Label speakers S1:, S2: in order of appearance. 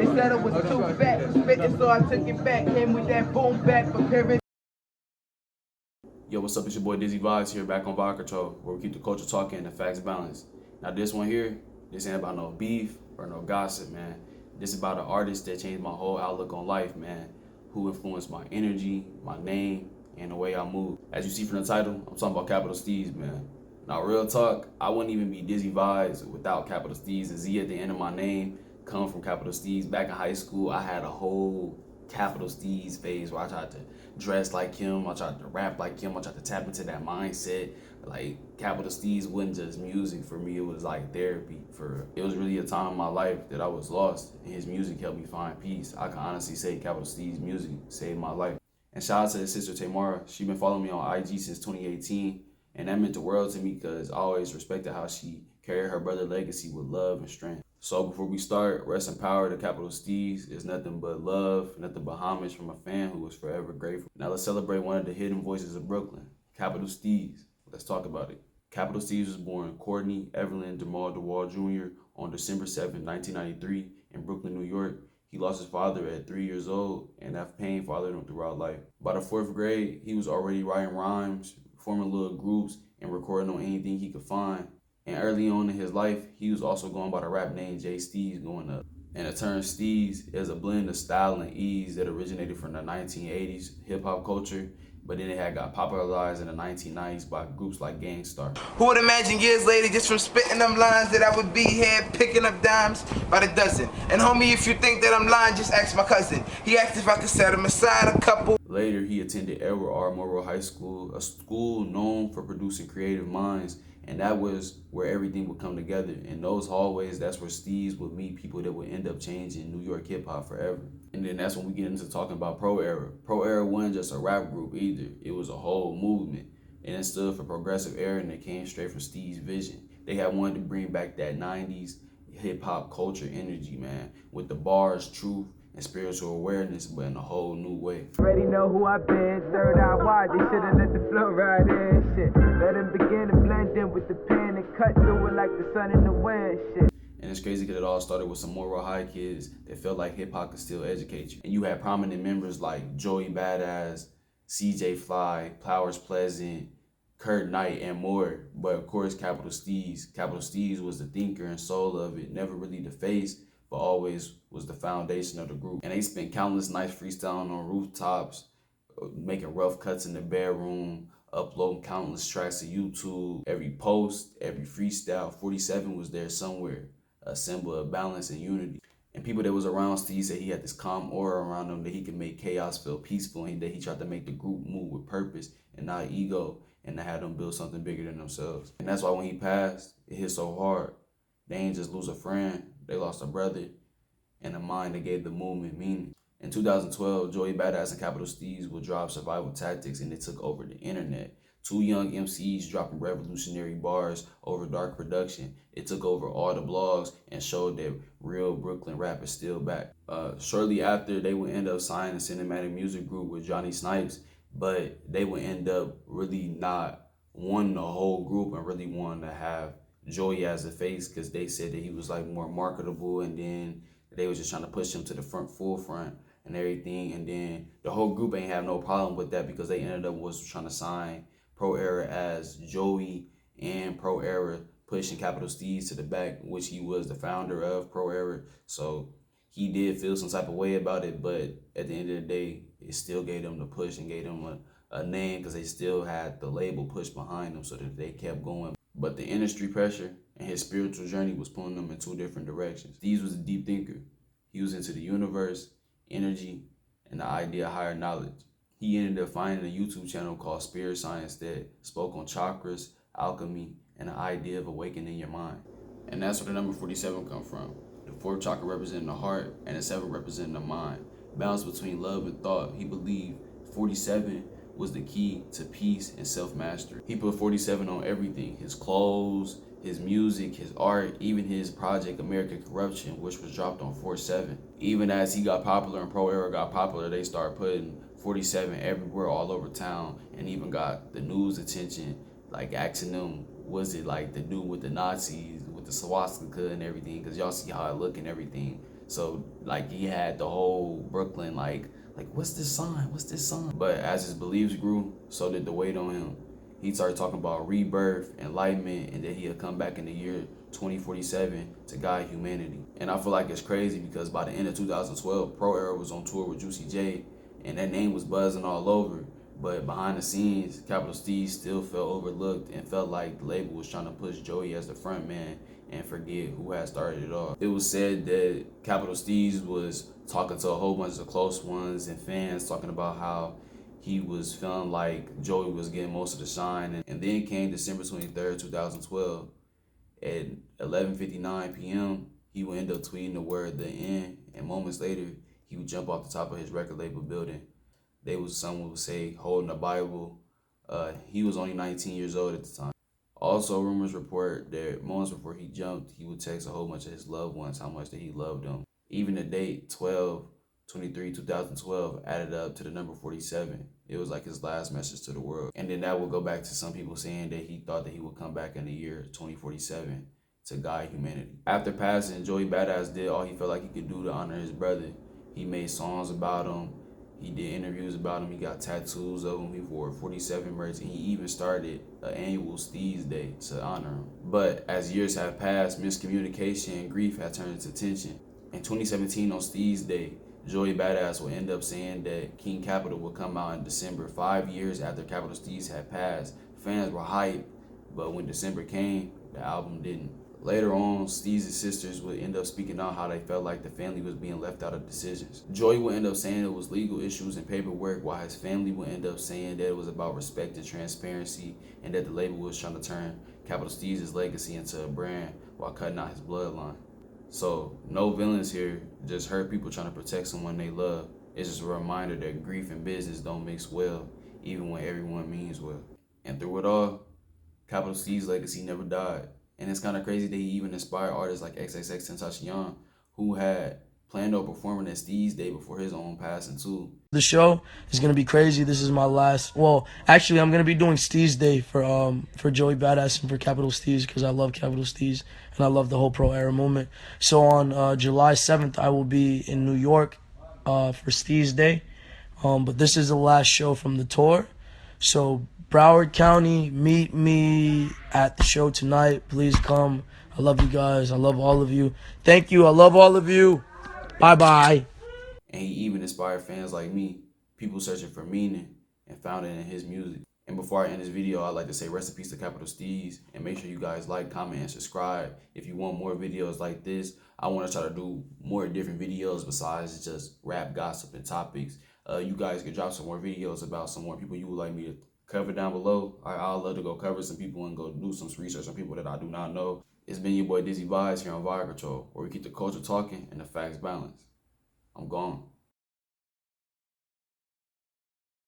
S1: They said it was too fat for spitting, so I took it back. Came with that boom back, preparing.
S2: Yo, what's up? It's your boy Dizzy Vibes here, back on Vibe Control, where we keep the culture talking and the facts balanced. Now this one here, this ain't about no beef or no gossip, man. This is about an artist that changed my whole outlook on life, man, who influenced my energy, my name, and the way I move. As you see from the title, I'm talking about Capital STEEZ, man. Now real talk, I wouldn't even be Dizzy Vibes without Capital STEEZ. The Z at the end of my name come from Capital STEEZ. Back in high school, I had a whole Capital STEEZ phase where I tried to dress like him, I tried to rap like him, I tried to tap into that mindset. Like Capital STEEZ wasn't just music for me, it was like therapy. It was really a time in my life that I was lost, and his music helped me find peace. I can honestly say Capital STEEZ music saved my life. And shout out to his sister Tamara. She been following me on IG since 2018, and that meant the world to me because I always respected how she carried her brother's legacy with love and strength. So before we start, rest in power to Capital STEEZ. Is nothing but love, nothing but homage from a fan who is forever grateful. Now let's celebrate one of the hidden voices of Brooklyn, Capital STEEZ. Let's talk about it. Capital STEEZ was born Courtney Evelyn DeMar DeWall Jr. on December 7, 1993 in Brooklyn, New York. He lost his father at 3 years old, and that pain followed him throughout life. By the 4th grade, he was already writing rhymes, forming little groups, and recording on anything he could find. And early on in his life, he was also going by the rap name J STEEZ going up. And the term STEEZ is a blend of style and ease that originated from the 1980s hip-hop culture, but then it had got popularized in the 1990s by groups like Gang Starr.
S1: Who would imagine years later, just from spitting them lines, that I would be here picking up dimes by the dozen? And homie, if you think that I'm lying, just ask my cousin. He asked if I could set him aside a couple.
S2: Later, he attended Edward R. Murrow High School, a school known for producing creative minds, and that was where everything would come together. In those hallways, that's where STEEZ would meet people that would end up changing New York hip-hop forever. And then that's when we get into talking about Pro Era. Pro Era wasn't just a rap group either. It was a whole movement. And it stood for progressive era, and it came straight from STEEZ's vision. They had wanted to bring back that 90s hip-hop culture energy, man, with the bars, truth, and spiritual awareness, but in a whole new way.
S1: Already know who I been, third eye wide, they should've let the flow ride in, shit. Let him begin to blend in with the pen and cut through it like the sun in the wind, shit.
S2: And it's crazy because it all started with some Morro High kids that felt like hip-hop could still educate you. And you had prominent members like Joey Bada, CJ Fly, Flowers Pleasant, Kurt Knight, and more. But of course, Capital STEEZ. Capital STEEZ was the thinker and soul of it, never really the face, but always was the foundation of the group. And they spent countless nights freestyling on rooftops, making rough cuts in the bedroom, uploading countless tracks to YouTube. Every post, every freestyle, 47 was there somewhere, a symbol of balance and unity. And people that was around STEEZ said he had this calm aura around him that he could make chaos feel peaceful, and that he tried to make the group move with purpose and not ego, and to have them build something bigger than themselves. And that's why when he passed, it hit so hard. They ain't just lose a friend, they lost a brother and a mind that gave the movement meaning. In 2012, Joey Bada and Capital STEEZ would drop Survival Tactics, and it took over the internet. Two young MCs dropping revolutionary bars over dark production. It took over all the blogs and showed that real Brooklyn rap is still back. Shortly after, they would end up signing a cinematic music group with Johnny Snipes, but they would end up really not wanting the whole group and really wanting to have Joey as the face, because they said that he was like more marketable, and then they was just trying to push him to the forefront and everything. And then the whole group ain't have no problem with that, because they ended up was trying to sign Pro Era as Joey, and Pro Era pushing Capital STEEZ to the back, which he was the founder of Pro Era. So he did feel some type of way about it, but at the end of the day, it still gave them the push and gave them a name, because they still had the label push behind them so that they kept going. But the industry pressure and his spiritual journey was pulling them in two different directions. STEEZ was a deep thinker. He was into the universe, energy, and the idea of higher knowledge. He ended up finding a YouTube channel called Spirit Science that spoke on chakras, alchemy, and the idea of awakening your mind. And that's where the number 47 come from. The 4th chakra representing the heart, and the 7th representing the mind. Balance between love and thought. He believed 47 was the key to peace and self-mastery. He put 47 on everything: his clothes, his music, his art, even his project American Corruption, which was dropped on 4/7. Even as he got popular and Pro Era got popular, they started putting 47 everywhere all over town, and even got the news attention, like asking them, was it like the dude with the Nazis, with the swastika and everything, because y'all see how I look and everything. So like he had the whole Brooklyn like what's this sign? What's this sign? But as his beliefs grew, so did the weight on him. He started talking about rebirth, enlightenment, and that he'll come back in the year 2047 to guide humanity. And I feel like it's crazy because by the end of 2012, Pro Era was on tour with Juicy J, and that name was buzzing all over. But behind the scenes, Capital STEEZ still felt overlooked and felt like the label was trying to push Joey as the front man and forget who had started it all. It was said that Capital STEEZ was talking to a whole bunch of close ones and fans, talking about how he was feeling like Joey was getting most of the shine. And then came December 23rd, 2012. At 11:59 p.m., he would end up tweeting the word "the end," and moments later, he would jump off the top of his record label building. Someone would say, holding a Bible. He was only 19 years old at the time. Also, rumors report that moments before he jumped, he would text a whole bunch of his loved ones how much that he loved them. Even the date, 12/23/2012, added up to the number 47. It was like his last message to the world. And then that would go back to some people saying that he thought that he would come back in the year 2047 to guide humanity. After passing, Joey Bada did all he felt like he could do to honor his brother. He made songs about him. He did interviews about him. He got tattoos of him. He wore 47 merch, and he even started an annual STEEZ Day to honor him. But as years have passed, miscommunication and grief have turned into tension. In 2017 on STEEZ Day, Joey Bada would end up saying that King Capital would come out in December, 5 years after Capital STEEZ had passed. Fans were hyped, but when December came, the album didn't. Later on, STEEZ's sisters would end up speaking out how they felt like the family was being left out of decisions. Joey would end up saying it was legal issues and paperwork, while his family would end up saying that it was about respect and transparency, and that the label was trying to turn Capital STEEZ's legacy into a brand while cutting out his bloodline. So, no villains here, just hurt people trying to protect someone they love. It's just a reminder that grief and business don't mix well, even when everyone means well. And through it all, Capital STEEZ's legacy never died. And it's kind of crazy that he even inspired artists like XXXTentacion, who had planned on performing at STEEZ Day before his own passing too.
S3: The show is gonna be crazy. This is my last. Well, actually, I'm gonna be doing STEEZ Day for Joey Bada and for Capital STEEZ because I love Capital STEEZ and I love the whole Pro Era movement. So on July 7th, I will be in New York for STEEZ Day. But this is the last show from the tour. So Broward County, meet me at the show tonight. Please come. I love you guys. I love all of you. Thank you. I love all of you. Bye-bye.
S2: And he even inspired fans like me, people searching for meaning, and found it in his music. And before I end this video, I'd like to say rest in peace to Capital STEEZ, and make sure you guys like, comment, and subscribe if you want more videos like this. I want to try to do more different videos besides just rap, gossip, and topics. You guys can drop some more videos about some more people you would like me to cover down below. I'd love to go cover some people and go do some research on people that I do not know. It's been your boy Dizzy Vibes here on Vibe Control, where we keep the culture talking and the facts balanced. I'm gone.